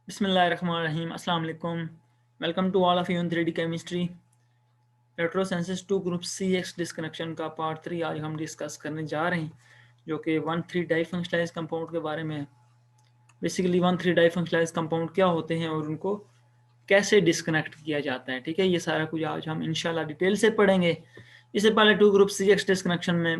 बिस्मिल्लाहिर्रहमानिर्रहीम अस्सलाम वालेकुम। Welcome to all of you in 3D chemistry electrosenses 2 group CX disconnection का पार्ट 3 आज हम डिस्कस करने जा रहे हैं जो कि 1,3 डाईफंक्शनलाइज कंपाउंड के बारे में है। बेसिकली 1,3 डाईफंक्शनलाइज कंपाउंड क्या होते हैं और उनको कैसे डिस्कनेक्ट किया जाता है। ठीक है, ये सारा कुछ आज हम इंशाल्लाह डिटेल से पढ़ेंगे। इससे पहले 2 ग्रुप CX डिस्कनेक्शन में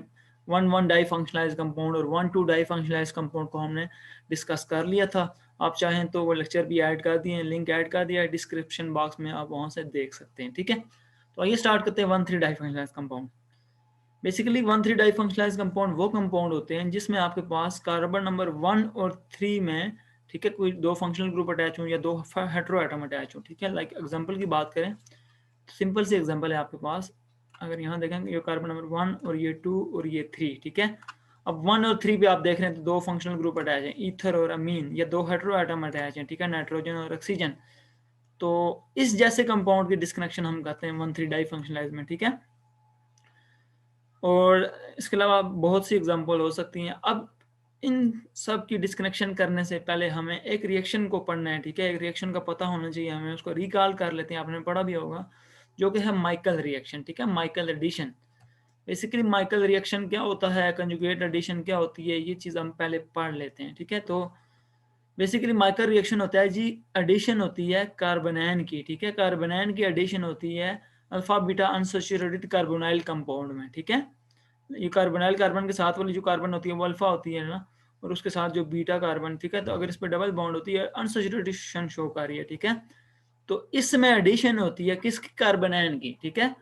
1,1 डाईफंक्शनलाइज कंपाउंड और 1,2 डाईफंक्शनलाइज कंपाउंड को हमने डिस्कस कर लिया था। आप चाहें तो वो लेक्चर भी ऐड कर दिए, लिंक ऐड कर दिया है डिस्क्रिप्शन बॉक्स में, आप वहां से देख सकते हैं। ठीक है, तो आइए स्टार्ट करते हैं 1,3 डाईफंक्शनलाइज कंपाउंड। बेसिकली 1,3 डाईफंक्शनलाइज कंपाउंड वो कंपाउंड होते हैं जिसमें आपके पास कार्बन नंबर 1 और 3 में, ठीक है, कोई दो फंक्शनल ग्रुप अटैच हो या दो हेटेरो एटम अटैच हो। ठीक है, लाइक एग्जांपल की बात करें तो सिंपल सी एग्जांपल है आपके पास। अगर यहाँ देखेंगे ये कार्बन नंबर 1 और ये 2 और ये 3, ठीक है। अब 1 और 3 पे आप देख रहे हैं तो दो फंक्शनल ग्रुप अटैच हैं, ईथर और अमीन, या दो हेटेरो एटम अटैच हैं, ठीक है, नाइट्रोजन और ऑक्सीजन। तो इस जैसे कंपाउंड की डिस्कनेक्शन हम कहते हैं 1,3 डाईफंक्शनलाइज में। ठीक है, और इसके अलावा बहुत सी एग्जांपल हो सकती हैं। अब इन सब की डिस्कनेक्शन करने से पहले हमें एक रिएक्शन को पढ़ना है। ठीक है, एक रिएक्शन का पता होना चाहिए हमें, उसको रिकॉल कर लेते हैं, आपने पढ़ा भी होगा, जो कि है माइकल रिएक्शन। ठीक है, Michael addition. Basically Michael reaction क्या होता है, कंजुगेट एडिशन क्या होती है, ये चीज़ हम पहले पढ़ लेते हैं। ठीक है, तो बेसिकली माइकल रिएक्शन होता है जी, एडिशन होती है कार्बोनाइन की। ठीक है, कार्बोनाइन की एडिशन होती है alpha beta unsaturated carbonyl compound में। ठीक है, ये कार्बोनाइल कार्बन के साथ वाली जो कार्बन होती है वो अल्फा होती है ना, और उसके साथ जो बीटा कार्बन, ठीक है, तो अगर इस पर डबल बॉन्ड होती है अनसैचुरेटेड शो कर रही है। ठीक है, तो इसमें एडिशन होती है किसकी, कार्बोनाइन की। ठीक है,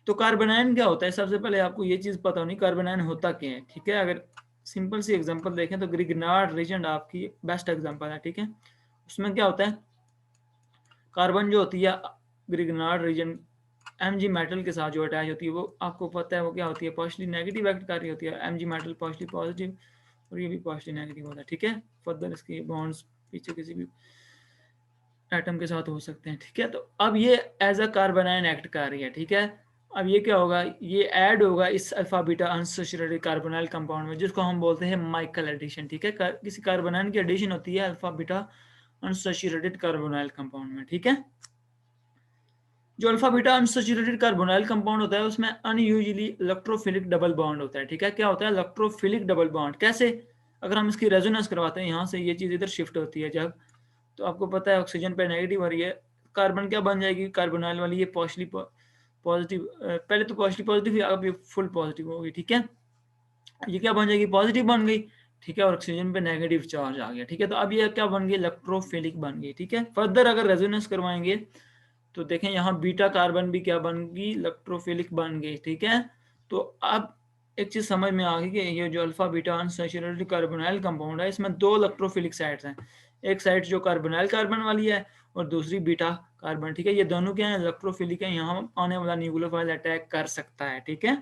तो कार्बोनाइन क्या होता है, सबसे पहले आपको ये चीज पता होनी कार्बोनाइन होता क्या है। ठीक है, अगर सिंपल सी एग्जांपल देखें तो ग्रिग्नार्ड रीजन आपकी बेस्ट एग्जांपल है। ठीक है, उसमें क्या होता है, कार्बन जो होती है ग्रिग्नार्ड रीजन Mg मेटल के साथ जो अटैच होती है वो आपको पता है वो क्या होती है, पार्शली नेगेटिव एक्ट कर रही होती है। Mg मेटल पार्शली पॉजिटिव और ये भी पार्शली नेगेटिव होता है। ठीक है, फर्दर इसके बॉन्ड्स पीछे किसी भी एटम के साथ हो सकते हैं। ठीक है, तो अब ये एज अ कार्बोनाइन एक्ट कर रही है। ठीक है, अब ये क्या होगा, ये ऐड होगा इस alpha beta unsaturated carbonyl compound में, जिसको हम बोलते हैं माइकल एडिशन। ठीक है, किसी कार्बोनाइन की एडिशन होती है alpha beta unsaturated carbonyl compound में। ठीक है, जो alpha beta unsaturated carbonyl compound होता है उसमें अनयूजुअली इलेक्ट्रोफिलिक डबल बॉन्ड होता है। ठीक है, क्या होता है, इलेक्ट्रोफिलिक डबल बॉन्ड। कैसे, अगर हम इसकी रेजोनेंस करवाते हैं, यहाँ से ये चीज़ इधर शिफ्ट होती है जब, तो आपको पता है ऑक्सीजन पे नेगेटिव हो रही है, कार्बन क्या बन जाएगी, कार्बोनाइल वाली ये पॉजिटिव पॉजिटिव, पहले तो पॉजिटिव पॉजिटिव, अब ये फुल पॉजिटिव होगी। ठीक है, ये क्या बन जाएगी, पॉजिटिव बन गई। ठीक है, और ऑक्सीजन पे नेगेटिव चार्ज आ गया। ठीक है, तो अब ये क्या बन गई, इलेक्ट्रोफिलिक बन गई। ठीक है, फर्दर अगर रेजोनेंस करवाएंगे तो देखें यहाँ बीटा कार्बन भी क्या बन गई, इलेक्ट्रोफिलिक बन गई। ठीक है, तो अब एक चीज समझ में आ गई कि ये जो alpha beta unsaturated carbonyl compound है इसमें दो इलेक्ट्रोफिलिक साइड्स हैं, एक साइड जो कार्बोनाइल कार्बन वाली है और दूसरी बीटा कार्बन। ठीक है, ये दोनों क्या है, इलेक्ट्रोफिलिक है, यहाँ आने वाला न्यूक्लियोफाइल अटैक कर सकता है। ठीक है,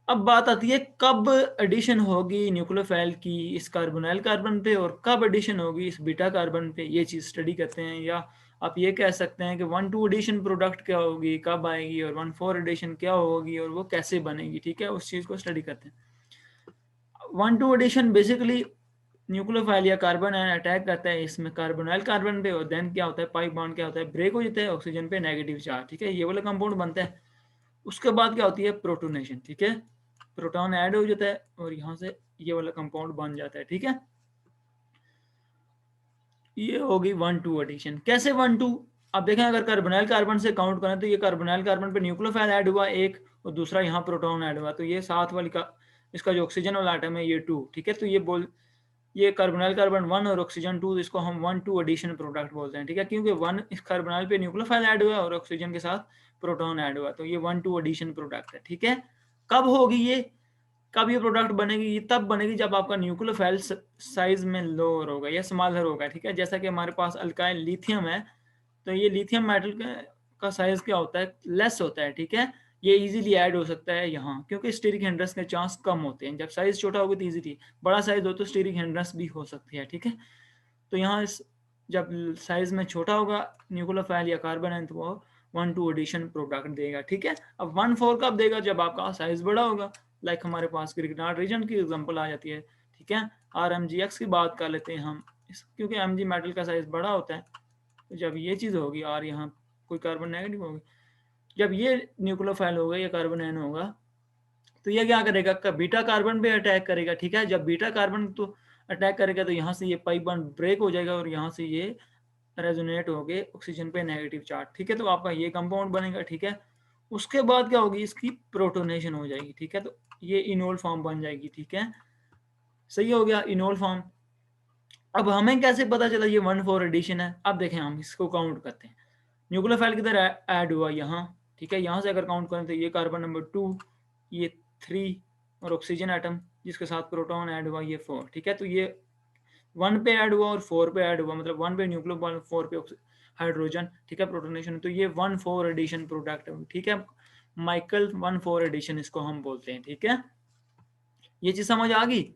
अब बात आती है कब एडिशन होगी न्यूक्लियोफाइल की इस कार्बोनाइल कार्बन पे और कब एडिशन होगी इस बीटा कार्बन पे, ये चीज स्टडी करते हैं। या आप ये कह सकते हैं कि 1,2 एडिशन प्रोडक्ट क्या होगी, कब आएगी, और 1,4 एडिशन क्या होगी और वो कैसे बनेगी। ठीक है, उस चीज को स्टडी करते हैं। 1,2 एडिशन बेसिकली न्यूक्लियोफाइल या कार्बन आयन अटैक करता है इसमें कार्बोनाइल कार्बन पे, और देन क्या होता है, पाई बॉन्ड क्या होता है, ब्रेक हो जाता है, ऑक्सीजन पे नेगेटिव चार्ज। ठीक है, ये वाला कंपाउंड बनता है। उसके बाद क्या होती है, प्रोटोनेशन। ठीक है, प्रोटॉन ऐड हो जाता है और यहाँ से ये वाला कंपाउंड बन जाता है। ठीक है, ये होगी 1,2 एडिशन। कैसे 1,2, अब देखें अगर कार्बोनाइल कार्बन से काउंट करें तो ये कार्बोनाइल कार्बन पे न्यूक्लियोफाइल ऐड हुआ एक, और दूसरा यहाँ प्रोटॉन ऐड हुआ, तो ये साथ वाली का इसका जो ऑक्सीजन वाला आइटम है ये 2। ठीक है, तो ये कार्बोनाइल कार्बन 1 और ऑक्सीजन 2, इसको हम 1,2 एडिशन प्रोडक्ट बोलते हैं। ठीक है, क्योंकि 1 इस कार्बोनाइल पे न्यूक्लियोफाइल ऐड हुआ और ऑक्सीजन के साथ प्रोटॉन ऐड हुआ, तो ये 1,2 एडिशन प्रोडक्ट है। ठीक है, कब होगी ये, कब ये प्रोडक्ट बनेगी, ये तब बनेगी जब आपका न्यूक्लियोफाइल साइज में लोअर होगा या स्मॉलर होगा। ठीक है, जैसा कि हमारे पास अल्काइल लिथियम है, तो ये लिथियम मेटल का साइज क्या होता है, लेस होता है। ठीक है, ये इजीली ऐड हो सकता है यहाँ, क्योंकि स्टीरिक हिंड्रेंस के चांस कम होते हैं। जब साइज छोटा होगा तो इजीली, बड़ा साइज हो तो स्टीरिक हिंड्रेंस भी हो सकती है। ठीक है, तो यहाँ जब साइज में छोटा होगा न्यूक्लियोफाइल या कार्बन है तो वो 1,2 एडिशन प्रोडक्ट देगा। ठीक है, अब 1,4 कब देगा, जब आपका साइज बड़ा होगा, लाइक हमारे पास ग्रिग्नार्ड रीजन की एग्जांपल आ जाती है। ठीक है, RMGX की बात कर लेते हैं हम, क्योंकि Mg मेटल का साइज बड़ा होता है, तो जब ये चीज़ होगी और यहाँ कोई कार्बन नेगेटिव होगी, जब ये न्यूक्लियोफाइल होगा, ये कार्बन एन होगा, तो ये क्या करेगा, बीटा कार्बन पे अटैक करेगा, ठीक है। जब बीटा कार्बन तो अटैक करेगा तो यहाँ से ये पाई बॉन्ड ब्रेक हो जाएगा और यहाँ से ये रेजोनेट हो गए ऑक्सीजन पे नेगेटिव चार्ज, ठीक है। तो आपका ये कंपाउंड बनेगा, ठीक है। उसके बाद क्या होगी, इसकी प्रोटोनेशन हो जाएगी, ठीक है। तो ये इनोल फॉर्म बन जाएगी, ठीक है। सही हो गया, इनोल फॉर्म। अब हमें कैसे पता चला ये 1,4 एडिशन है? अब देखें, हम इसको काउंट करते हैं। न्यूक्लियोफाइल किधर ऐड हुआ, यहाँ, ठीक है। यहाँ से अगर काउंट करें तो ये कार्बन नंबर 2, ये 3 और ऑक्सीजन एटम जिसके साथ प्रोटॉन ऐड हुआ ये 4, ठीक है। तो ये 1 पे ऐड हुआ और 4 पे ऐड हुआ, मतलब 1 पे न्यूक्लियोफाइल, 4 पे हाइड्रोजन, ठीक है, प्रोटोनेशन। तो ये 1,4 एडिशन प्रोडक्ट है, ठीक है। माइकल 1,4 एडिशन इसको हम बोलते हैं, ठीक है। ये चीज समझ आ गई।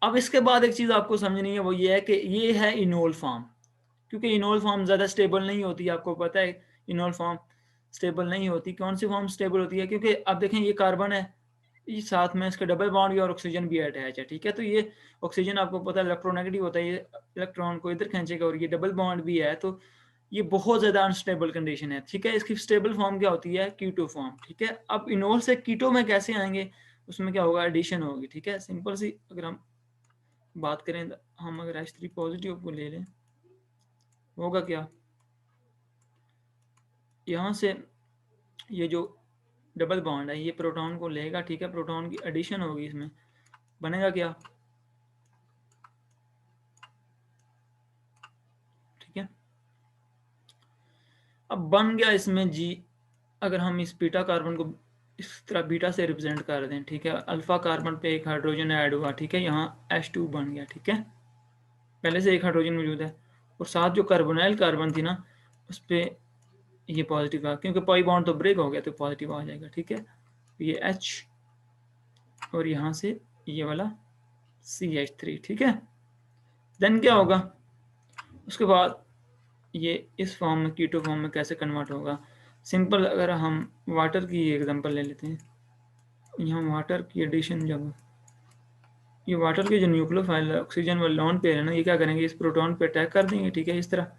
अब इसके बाद एक चीज आपको समझनी है, वो ये है कि ये है इनोल फॉर्म, क्योंकि इनोल फॉर्म ज़्यादा स्टेबल नहीं होती, आपको पता है इनोल फॉर्म स्टेबल नहीं होती। कौन सी फॉर्म स्टेबल होती है? क्योंकि अब देखें ये कार्बन है, ये साथ में इसके डबल बॉन्ड भी और ऑक्सीजन भी अटैच है, ठीक है। तो ये ऑक्सीजन आपको पता है इलेक्ट्रोनेगेटिव होता है, ये इलेक्ट्रॉन को इधर खींचेगा और ये डबल बॉन्ड भी है, तो ये बहुत ज़्यादा अनस्टेबल कंडीशन है, ठीक है। इसकी स्टेबल फॉर्म क्या होती है? कीटो फॉर्म, ठीक है। अब इनोल से कीटो में कैसे आएंगे, उसमें क्या होगा? एडिशन होगी, ठीक है। सिंपल सी अगर हम बात करें, हम अगर H3 पॉजिटिव को ले लें, होगा क्या, यहाँ से ये जो डबल बॉन्ड है ये प्रोटॉन को लेगा, ठीक है। प्रोटॉन की एडिशन होगी, इसमें बनेगा क्या, ठीक है। अब बन गया इसमें जी, अगर हम इस बीटा कार्बन को इस तरह बीटा से रिप्रेजेंट कर दें, ठीक है। अल्फा कार्बन पे एक हाइड्रोजन ऐड हुआ, ठीक है, यहाँ H2 बन गया, ठीक है। पहले से एक हाइड्रोजन मौजूद है और साथ जो कार्बोनाइल कार्बन थी ना, उस पर ये पॉजिटिव आ, क्योंकि पाई बॉन्ड तो ब्रेक हो गया तो पॉजिटिव आ जाएगा, ठीक है। ये H और यहाँ से ये वाला CH3, ठीक है। देन क्या होगा उसके बाद, ये इस फॉर्म में कीटो फॉर्म में कैसे कन्वर्ट होगा? सिंपल, अगर हम वाटर की एग्जांपल ले लेते हैं, यहाँ वाटर की एडिशन, जब ये वाटर के जो न्यूक्लियोफाइल ऑक्सीजन वाले लोन पेयर है ना, ये क्या करेंगे, इस प्रोटॉन पे अटैक कर देंगे, ठीक है। इस तरह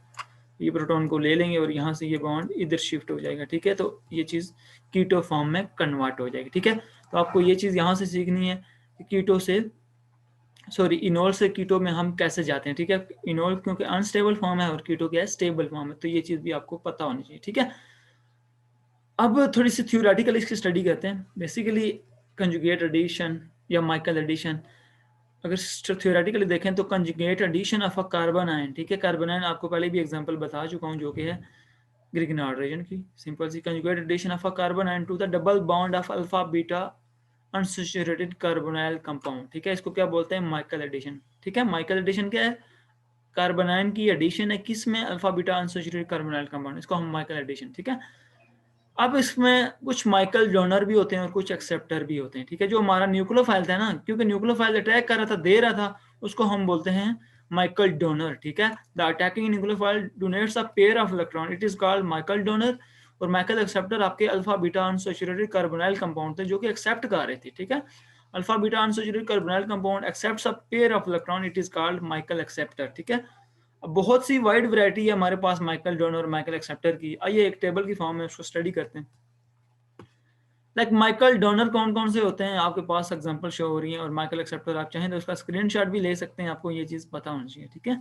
ये प्रोटॉन को ले लेंगे और यहाँ से ये बॉन्ड इधर शिफ्ट हो जाएगा, ठीक है। तो ये चीज़ कीटो फॉर्म में कन्वर्ट हो जाएगी, ठीक है। तो आपको ये चीज़ यहाँ से सीखनी है कि कीटो से, सॉरी, इनोल से कीटो में हम कैसे जाते हैं, ठीक है। इनोल क्योंकि अनस्टेबल फॉर्म है और कीटो क्या है, स्टेबल फॉर्म है, तो ये चीज़ भी आपको पता होनी चाहिए, ठीक है। अब थोड़ी सी थ्योरेटिकल इसकी स्टडी करते हैं। बेसिकली कंजुगेट एडिशन या माइकल एडिशन, अगर थ्योरेटिकली देखें तो conjugate addition of a carbon ion, ठीक है। कार्बन आयन आपको पहले भी एग्जांपल बता चुका हूँ, जो कि है ग्रिग्नार्ड रीजन की। सिंपल सी, conjugate addition of a carbon ion to the double bond of alpha beta unsaturated carbonyl compound, ठीक है। इसको क्या बोलते हैं? माइकल एडिशन, ठीक है। माइकल एडिशन क्या है? कार्बन आयन की एडिशन है किस में? Alpha beta unsaturated carbonyl compound, इसको हम माइकल एडिशन, ठीक है। अब इसमें कुछ माइकल डोनर भी होते हैं और कुछ एक्सेप्टर भी होते हैं, ठीक है। जो हमारा न्यूक्लियोफाइल था ना, क्योंकि न्यूक्लियोफाइल अटैक कर रहा था, दे रहा था, उसको हम बोलते हैं माइकल डोनर, ठीक है। The attacking nucleophile donates a pair of electron, it is called Michael donor. और माइकल एक्सेप्टर आपके alpha beta unsaturated carbonyl compound थे जो कि एक्सेप्ट कर रहे थे, ठीक है। Alpha beta unsaturated carbonyl compound accepts a pair of electron, it is called Michael acceptor, ठीक है। अब बहुत सी वाइड वैरायटी है हमारे पास माइकल डोनर और माइकल एक्सेप्टर की। आइए एक टेबल की फॉर्म में उसको स्टडी करते हैं। लाइक माइकल डोनर कौन कौन से होते हैं, आपके पास एग्जांपल शो हो रही है, और माइकल एक्सेप्टर आप चाहें तो उसका स्क्रीनशॉट भी ले सकते हैं, आपको ये चीज़ पता होनी चाहिए, ठीक है।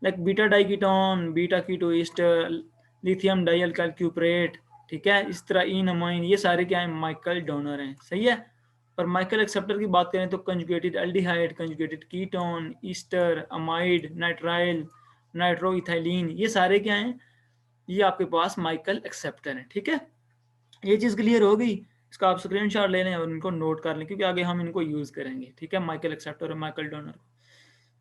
Like beta diketone, beta keto ester, lithium dialkyl cuprate, ठीक है। इस तरह इन अमाइन, ये सारे क्या है? माइकल डोनर हैं, सही है। और माइकल एक्सेप्टर की बात करें तो conjugated aldehyde, conjugated ketone, ester, amide, nitrile, nitroethylene, ये सारे क्या हैं? ये आपके पास माइकल एक्सेप्टर हैं, ठीक है। ये चीज़ क्लियर हो गई। इसका आप स्क्रीनशॉट ले लें और इनको नोट कर लें, क्योंकि आगे हम इनको यूज़ करेंगे, ठीक है, माइकल एक्सेप्टर और माइकल डोनर को।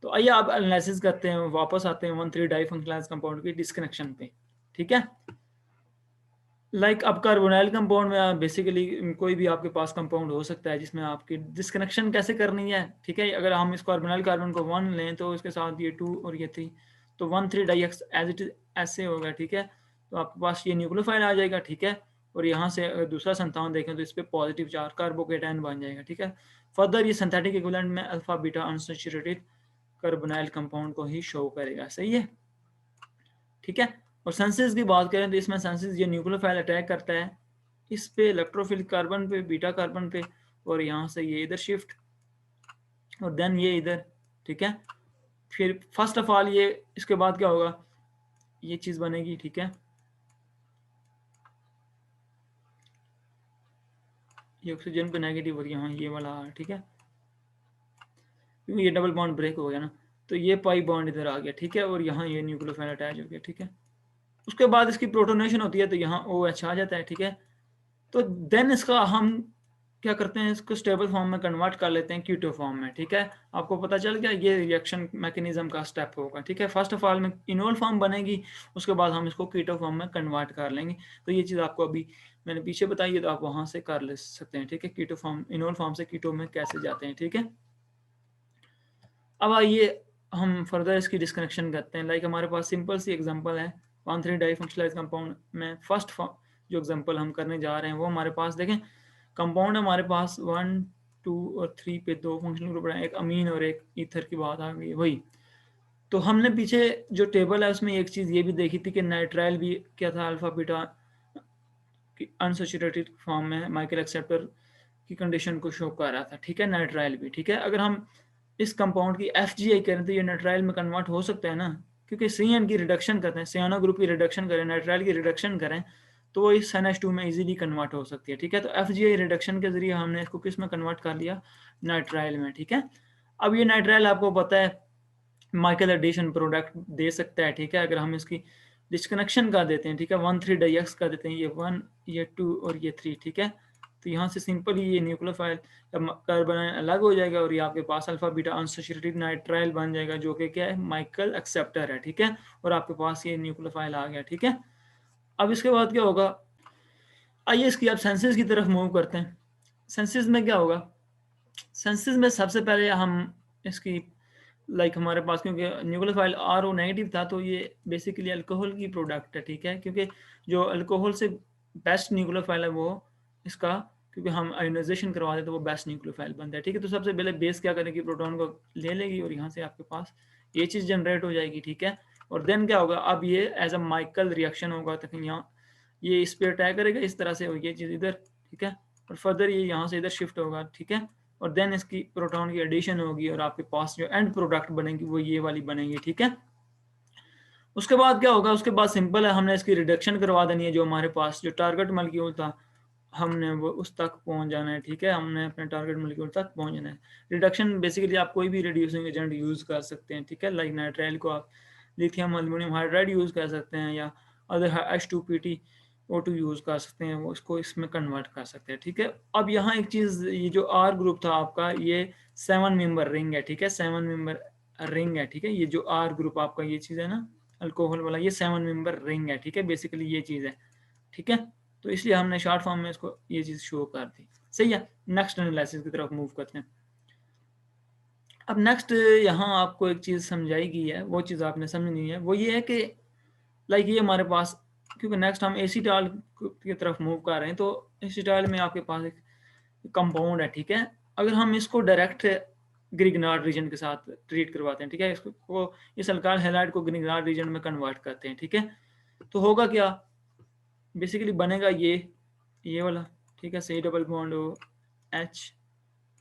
तो आइए आप एनालिसिस करते हैं, वापस आते हैं 1,3 डाइफंक्शनलाइज्ड कंपाउंड की डिस्कनेक्शन पे, ठीक है। लाइक अब कार्बोनाइल कंपाउंड में बेसिकली कोई भी आपके पास कंपाउंड हो सकता है जिसमें आपकी डिस्कनेक्शन कैसे करनी है, ठीक है। अगर हम इस कार्बोनाइल कार्बन को 1 लें तो इसके साथ ये 2 और ये 3, तो 1,3 डाइएक्स एज इट इज ऐसे होगा, ठीक है। तो आपके पास ये न्यूक्लियोफाइल आ जाएगा, ठीक है। और यहाँ से अगर दूसरा संतान देखें तो इस पर पॉजिटिव चार्ज कार्बोकेटाइन बन जाएगा, ठीक है। फर्दर ये सिंथेटिक इक्विवेलेंट में alpha beta unsaturated carbonyl compound को ही शो करेगा। सही है, ठीक है। और सेंसेस की बात करें तो इसमें सेंसेस ये न्यूक्लियोफाइल अटैक करता है इस पे इलेक्ट्रोफिलिक कार्बन पे, बीटा कार्बन पे, और यहाँ से ये इधर शिफ्ट और देन ये इधर, ठीक है। फिर फर्स्ट ऑफ ऑल ये इसके बाद क्या होगा, ये चीज़ बनेगी, ठीक है। ये ऑक्सीजन पे नेगेटिव और यहाँ ये वाला R, ठीक है, क्योंकि ये डबल बॉन्ड ब्रेक हो गया ना, तो ये पाई बॉन्ड इधर आ गया, ठीक है, और यहाँ ये न्यूक्लियोफाइल अटैच हो गया, ठीक है। उसके बाद इसकी प्रोटोनेशन होती है तो यहाँ OH आ जाता है, ठीक है। तो देन इसका हम क्या करते हैं, इसको स्टेबल फॉर्म में कन्वर्ट कर लेते हैं कीटो फॉर्म में, ठीक है। आपको पता चल गया ये रिएक्शन मैकेनिज्म का स्टेप होगा, ठीक है। फर्स्ट ऑफ ऑल में इनोल फॉर्म बनेगी, उसके बाद हम इसको कीटो फॉर्म में कन्वर्ट कर लेंगे। तो ये चीज़ आपको अभी मैंने पीछे बताई है, तो आप वहाँ से कर ले सकते हैं, ठीक है। कीटो फॉर्म, इनोल फॉर्म से कीटो में कैसे जाते हैं, ठीक है। अब आइए हम फर्दर इसकी डिस्कनेक्शन करते हैं। लाइक हमारे पास सिंपल सी एग्जांपल है 1,3 डाइफंक्शनलाइज्ड कंपाउंड में फर्स्ट जो एग्जांपल हम करने जा रहे हैं वो हमारे पास देखें, कंपाउंड हमारे पास 1, 2 और 3 पे 2 फंक्शनल ग्रुप हैं, एक अमीन और एक ईथर की बात आ गई वही। तो हमने पीछे जो टेबल है उसमें एक चीज़ ये भी देखी थी कि नाइट्राइल भी क्या था, अल्फा बीटा अनसैचुरेटेड फॉर्म में माइकल एक्सेप्टर की कंडीशन को शो कर रहा था, ठीक है, नाइट्राइल भी, ठीक है। अगर हम इस कंपाउंड की FGI करें तो ये नाइट्राइल में कन्वर्ट हो सकता है ना, क्योंकि CN की रिडक्शन करते हैं, सियानो ग्रुप की रिडक्शन करें, नाइट्राइल की रिडक्शन करें तो वो इस NH2 में इजीली कन्वर्ट हो सकती है, ठीक है। तो FGI रिडक्शन के जरिए हमने इसको किस में कन्वर्ट कर लिया, नाइट्राइल में, ठीक है। अब ये नाइट्राइल आपको पता है माइकल एडिशन प्रोडक्ट दे सकता है, ठीक है। अगर हम इसकी डिस्कनेक्शन कर देते हैं, ठीक है, 1,3 डाइएक्स कर देते हैं, ये 1, ये 2 और ये 3, ठीक है। तो यहाँ से सिंपल ही ये न्यूक्लियोफाइल कार्बन अलग हो जाएगा और ये आपके पास अल्फा बीटा अनसैचुरेटेड नाइट्राइल बन जाएगा, जो कि क्या है, माइकल एक्सेप्टर है, ठीक है। और आपके पास ये न्यूक्लियोफाइल आ गया, ठीक है। अब इसके बाद क्या होगा, आइए इसकी आप सेंसेस की तरफ मूव करते हैं। सेंसेस में क्या होगा, सेंसेस में सबसे पहले हम इसकी लाइक हमारे पास क्योंकि न्यूक्लियोफाइल RO नेगेटिव था तो ये बेसिकली अल्कोहल की प्रोडक्ट है, ठीक है, क्योंकि जो अल्कोहल से बेस्ट न्यूक्लियोफाइल है वो इसका, क्योंकि हम आयोनाइजेशन करवा दें तो वो बेस्ट न्यूक्लियोफाइल बनता है, ठीक है। तो सबसे पहले बेस क्या करेगी, प्रोटॉन को ले लेगी और यहाँ से आपके पास ये चीज़ जनरेट हो जाएगी, ठीक है। और देन क्या होगा, अब ये एज अ माइकल रिएक्शन होगा, तक यहाँ ये इस पर अटैक करेगा इस तरह से, और ये चीज़ इधर, ठीक है, और फर्दर ये यहाँ से इधर शिफ्ट होगा, ठीक है। और देन इसकी प्रोटॉन की एडिशन होगी और आपके पास जो एंड प्रोडक्ट बनेगी वो ये वाली बनेगी, ठीक है। उसके बाद क्या होगा, उसके बाद सिंपल है, हमने इसकी रिडक्शन करवा देनी है, जो हमारे पास जो टारगेट मॉलिक्यूल था हमने वो उस तक पहुंच जाना है, ठीक है। हमने अपने टारगेट मॉलिक्यूल तक पहुंच जाना है। रिडक्शन बेसिकली आप कोई भी रिड्यूसिंग एजेंट यूज़ कर सकते हैं, ठीक है। लाइक नाइट्राइल को आप लिथियम एल्युमिनियम हाइड्राइड यूज़ कर सकते हैं, या अदर H2PtO2 यूज़ कर सकते हैं, वो इसको इसमें कन्वर्ट कर सकते हैं, ठीक है। अब यहाँ एक चीज़, ये जो R ग्रुप था आपका, ये 7 मेंबर रिंग है, ठीक है, 7 मेंबर रिंग है, ठीक है। ये जो R ग्रुप आपका ये चीज़ है ना अल्कोहल वाला, ये 7 मेंबर रिंग है, ठीक है, बेसिकली ये चीज़ है, ठीक है। तो इसलिए हमने शॉर्ट फॉर्म में इसको ये चीज़ शो कर दी, सही है। नेक्स्ट एनालिसिस की तरफ मूव करते हैं। अब नेक्स्ट यहाँ आपको एक चीज़ समझाई गई है, वो चीज़ आपने समझनी है, वो ये है कि लाइक ये हमारे पास, क्योंकि नेक्स्ट हम एसीटॉल की तरफ मूव कर रहे हैं, तो एसीटॉल में आपके पास एक कंपाउंड है, ठीक है। अगर हम इसको डायरेक्ट ग्रिग्नार्ड रीजन के साथ ट्रीट करवाते हैं, ठीक है, इसको इस अल्काइल हैलाइड को ग्रिग्नार्ड रीजन में कन्वर्ट करते हैं, ठीक है, तो होगा क्या, बेसिकली बनेगा ये वाला, ठीक है, सी डबल बॉन्ड H,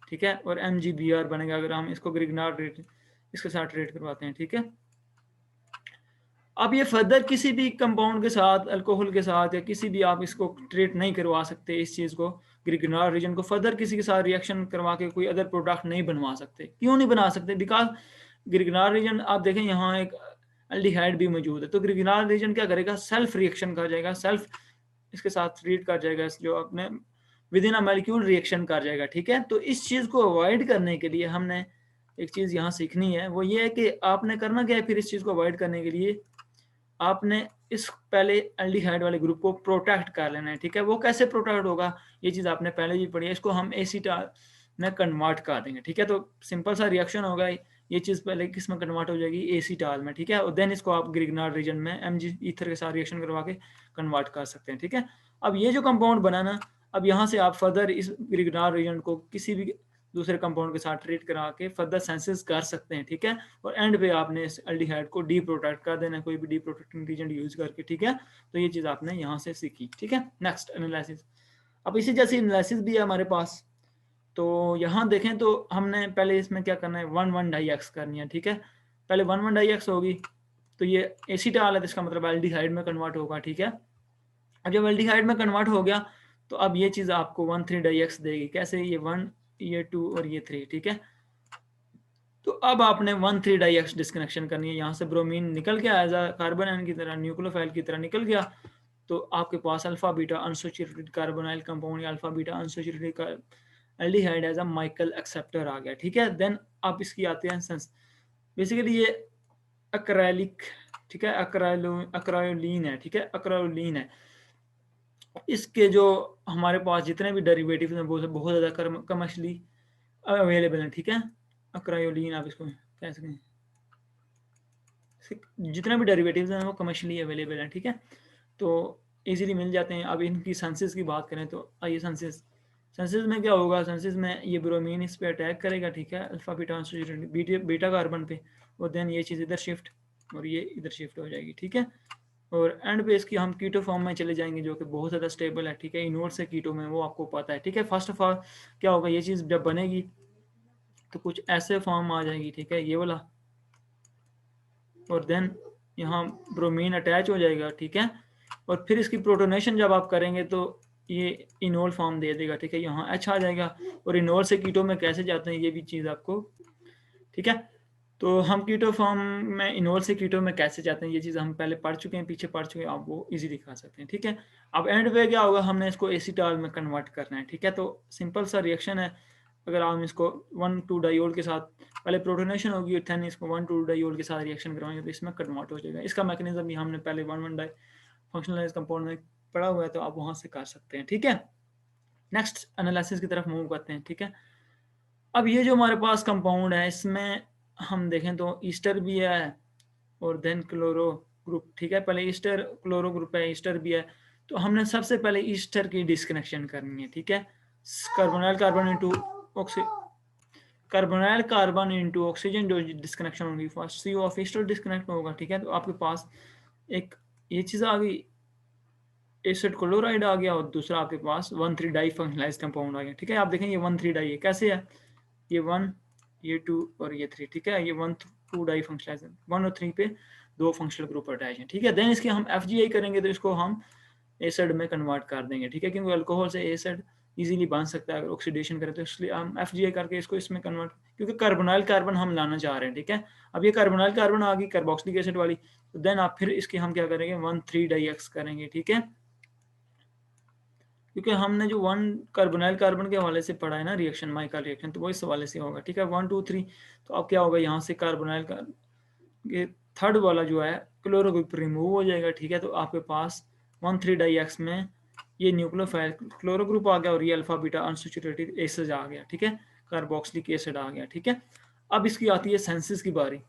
ठीक है, और MgBr बनेगा अगर हम इसको ग्रिग्नार्ड रेट इसके साथ ट्रीट करवाते हैं, ठीक है। अब ये फर्दर किसी भी कंपाउंड के साथ, अल्कोहल के साथ, या किसी भी आप इसको ट्रीट नहीं करवा सकते, इस चीज़ को ग्रिग्नार्ड रीजन को फर्दर किसी के साथ रिएक्शन करवा के कोई अदर प्रोडक्ट नहीं बनवा सकते। क्यों नहीं बना सकते, बिकॉज ग्रिग्नार्ड रीजन आप देखें यहाँ एक एल्डिहाइड भी मौजूद है, तो ग्रिग्नार्ड रीजन क्या करेगा, सेल्फ रिएक्शन कर जाएगा, सेल्फ इसके साथ ट्रीट कर जाएगा, जो अपने with in a molecule reaction कर जाएगा, ठीक है। तो इस चीज़ को अवॉइड करने के लिए हमने एक चीज़ यहाँ सीखनी है, वो ये है कि आपने करना क्या है, फिर इस चीज़ को अवॉइड करने के लिए आपने इस पहले एल्डिहाइड वाले ग्रुप को प्रोटेक्ट कर लेना है, ठीक है। वो कैसे प्रोटेक्ट होगा, ये चीज़ आपने पहले भी पढ़ी है, इसको हम एसीटॉल में कन्वर्ट कर देंगे, ठीक है। तो सिंपल सा रिएक्शन होगा, ये चीज़ पहले किस में कन्वर्ट हो जाएगी, एसीटॉल में, ठीक है। और देन इसको आप ग्रिग्नार्ड रीजन में Mg ईथर के साथ रिएक्शन करवा के कन्वर्ट कर सकते हैं, ठीक है। अब ये जो कंपाउंड बना ना, अब यहाँ से आप फर्दर इस ग्रिग्नार्ड रीजन को किसी भी दूसरे कंपाउंड के साथ ट्रीट करा के फर्दर सेंसेस कर सकते हैं, ठीक है। और एंड पे आपने इस एल्डिहाइड को डी प्रोटेक्ट कर देना है कोई भी डी प्रोटेक्टिंग एजेंट यूज करके, ठीक है। तो ये चीज़ आपने यहाँ से सीखी, ठीक है। Next analysis. अब इसी जैसी एनालिसिस भी है हमारे पास। तो यहाँ देखें तो हमने पहले इसमें क्या करना है, 1,1 डाई एक्स करनी है, ठीक है। पहले 1,1 डाई एक्स होगी तो ये एसीटाल है, तो इसका मतलब एल्डिहाइड में कन्वर्ट होगा, ठीक है। अब जब एल्डिहाइड में कन्वर्ट हो गया तो अब ये चीज़ आपको 1,3 डाई एक्स देगी। कैसे? ये 1, ये 2 और ये 3, ठीक है। तो अब आपने 1,3 डाई एक्स डिस्कनेक्शन करनी है। यहाँ से ब्रोमीन निकल के एज अ कार्बन आयन की तरह, न्यूक्लियोफाइल की तरह निकल गया, तो आपके पास alpha beta unsaturated carbonyl compound या alpha beta unsaturated aldehyde as a Michael acceptor आ गया, ठीक है। देन आप इसकी आते हैं सेंस। बेसिकली ये अक्राइलिक, ठीक है, अक्रायोलीन है, ठीक है, अक्रायोलीन है। इसके जो हमारे पास जितने भी डेरिवेटिव हैं वो बहुत ज़्यादा कमर्शियली अवेलेबल हैं, ठीक है। अक्रायोलीन आप इसको कह सकते हैं, जितने भी डेरिवेटिव्स हैं वो कमर्शियली अवेलेबल हैं, ठीक है। तो इजीली मिल जाते हैं। अब इनकी सेंसेस की बात करें तो आइए सेंसेस में क्या होगा। सेंसेस में ये ब्रोमीन इस पे अटैक करेगा, ठीक है, अल्फा बीटा बीटा कार्बन पे, और देन ये चीज़ इधर शिफ्ट और ये इधर शिफ्ट हो जाएगी, ठीक है। और एंड पे इसकी हम कीटो फॉर्म में चले जाएंगे जो कि बहुत ज़्यादा स्टेबल है, ठीक है। इनवर्ट से कीटो में वो आपको पता है, ठीक है। फर्स्ट ऑफ ऑल क्या होगा, ये चीज़ जब बनेगी तो कुछ ऐसे फॉर्म आ जाएगी, ठीक है, ये वाला, और देन यहाँ ब्रोमीन अटैच हो जाएगा, ठीक है। और फिर इसकी प्रोटोनेशन जब आप करेंगे तो ये इनोल फॉर्म दे देगा, ठीक है। यहाँ एच आ जाएगा और इनोल से कीटो में कैसे जाते हैं ये भी चीज़ आपको, ठीक है। तो हम कीटो फॉर्म में इनोल से कीटो में कैसे जाते हैं ये चीज़ हम पहले पढ़ चुके हैं, पीछे पढ़ चुके हैं, आप वो इजी दिखा सकते हैं, ठीक है। अब एंड पे क्या होगा, हमने इसको एसीटाल में कन्वर्ट करना है, ठीक है। तो सिंपल सा रिएक्शन है। अगर हम इसको 1,2 डायोल के साथ पहले प्रोटोनेशन होगी, देन इसको 1,2 डायोल के साथ रिएक्शन करवाएंगे तो इसमें कन्वर्ट हो जाएगा। इसका मैकेनिज्म भी हमने पहले 1,1 डाई फंक्शनलाइज कंपाउंड में पढ़ा हुआ है, तो आप वहाँ से कर सकते हैं, ठीक है। नेक्स्ट एनालिसिस की तरफ मूव करते हैं, ठीक है। अब ये जो हमारे पास कंपाउंड है इसमें हम देखें तो ईस्टर भी है और देन क्लोरो ग्रुप, ठीक है। पहले ईस्टर क्लोरो ग्रुप है, ईस्टर भी है। तो हमने सबसे पहले ईस्टर की डिस्कनेक्शन करनी है, ठीक है। Carbonyl carbon into carbonyl carbon into oxygen जो डिस्कनेक्शन होगी, first C of ester disconnect होगा, ठीक है। तो आपके पास एक ये चीज़ आ गई, एसिड क्लोराइड आ गया, और दूसरा आपके पास 1,3 डाई फंक्शनलाइज कंपाउंड आ गया, ठीक है। आप देखें ये 1,3 डाई है, कैसे है, ये 1, ये 2 और ये 3, ठीक है। ये 1,2 डाई फंक्शनलाइज, 1 और 3 पे 2 फंक्शनल ग्रुप अटैच हैं, ठीक है। देन इसके हम FGI करेंगे तो इसको हम एसिड में कन्वर्ट कर देंगे, ठीक है, क्योंकि अल्कोहल से एसिड इजीली बन सकता है अगर ऑक्सीडेशन करें, तो इसलिए हम FGI करके इसको इसमें कन्वर्ट, क्योंकि कार्बोनाइल कार्बन हम लाना चाह रहे हैं, ठीक है। अब ये कार्बोनाइल कार्बन आ गई कार्बोक्सिलिक एसिड वाली, तो देन आप फिर इसके हम क्या करेंगे, 1,3 डाई एक्स करेंगे, ठीक है। क्योंकि हमने जो 1 कार्बोनाइल कार्बन के हवाले से पढ़ा है ना रिएक्शन, माइकल रिएक्शन, तो वो इस हवाले से होगा, ठीक है। 1, 2, 3, तो अब क्या होगा, यहाँ से कार्बोनाइल का ये थर्ड वाला जो है क्लोरो ग्रुप रिमूव हो जाएगा, ठीक है। तो आपके पास 1,3 डाई एक्स में ये न्यूक्लियोफाइल क्लोरो ग्रुप आ गया और ये अल्फा बीटा अनसैचुरेटेड एसिड आ गया, ठीक है, कार्बोक्सिलिक एसिड आ गया, ठीक है। अब इसकी आती है सेंसिस की बारी।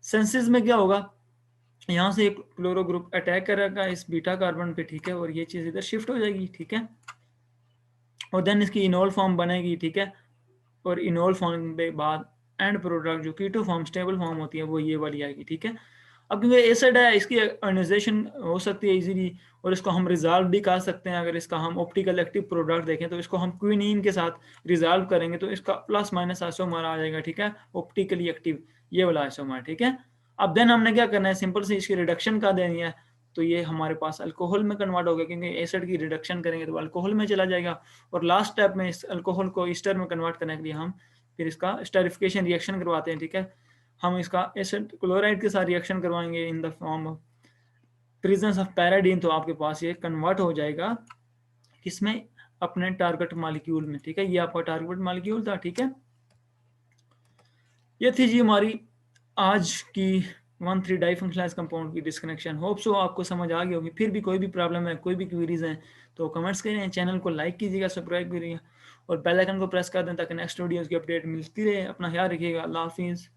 सेंसिस में क्या होगा, यहाँ से एक क्लोरो ग्रुप अटैक करेगा इस बीटा कार्बन पे, ठीक है, और ये चीज़ इधर शिफ्ट हो जाएगी, ठीक है। और देन इसकी इनोल फॉर्म बनेगी, ठीक है। और इनोल फॉर्म के बाद एंड प्रोडक्ट जो कीटो फॉर्म स्टेबल फॉर्म होती है वो ये वाली आएगी, ठीक है। अब क्योंकि एसिड है इसकी आयोनाइजेशन हो सकती है इजीली, और इसको हम रिजॉल्व भी कर सकते हैं। अगर इसका हम ऑप्टिकल एक्टिव प्रोडक्ट देखें तो इसको हम क्विनीन के साथ रिजॉल्व करेंगे तो इसका प्लस माइनस आइसोमर आ जाएगा, ठीक है, ऑप्टिकली एक्टिव ये वाला आइसोमर, ठीक है। अब देन हमने क्या करना है, सिंपल से इसकी रिडक्शन कर देनी है, तो ये हमारे पास अल्कोहल में कन्वर्ट हो गया, क्योंकि एसिड की रिडक्शन करेंगे तो अल्कोहल में चला जाएगा। और लास्ट स्टेप में इस अल्कोहल को ईस्टर में कन्वर्ट करने के लिए हम फिर इसका स्टेरिफिकेशन रिएक्शन करवाते हैं, ठीक है। हम इसका एसिड क्लोराइड के साथ रिएक्शन करवाएंगे in the form of presence of pyridine, तो आपके पास ये कन्वर्ट हो जाएगा किसमें, अपने टारगेट मॉलिक्यूल में, ठीक है। ये आपका टारगेट मॉलिक्यूल था, ठीक है। ये थी जी हमारी आज की 1,3 डाई फंक्शनलाइज कंपाउंड की डिस्कनेक्शन। होप सो आपको समझ आ गई होगी। फिर भी कोई भी प्रॉब्लम है, कोई भी क्वेरीज हैं तो कमेंट्स करें, चैनल को लाइक कीजिएगा, सब्सक्राइब करिएगा और बेल आइकन को प्रेस कर दें ताकि नेक्स्ट वीडियोस की अपडेट मिलती रहे। अपना ख्याल रखिएगा, अल्लाह हाफिज़।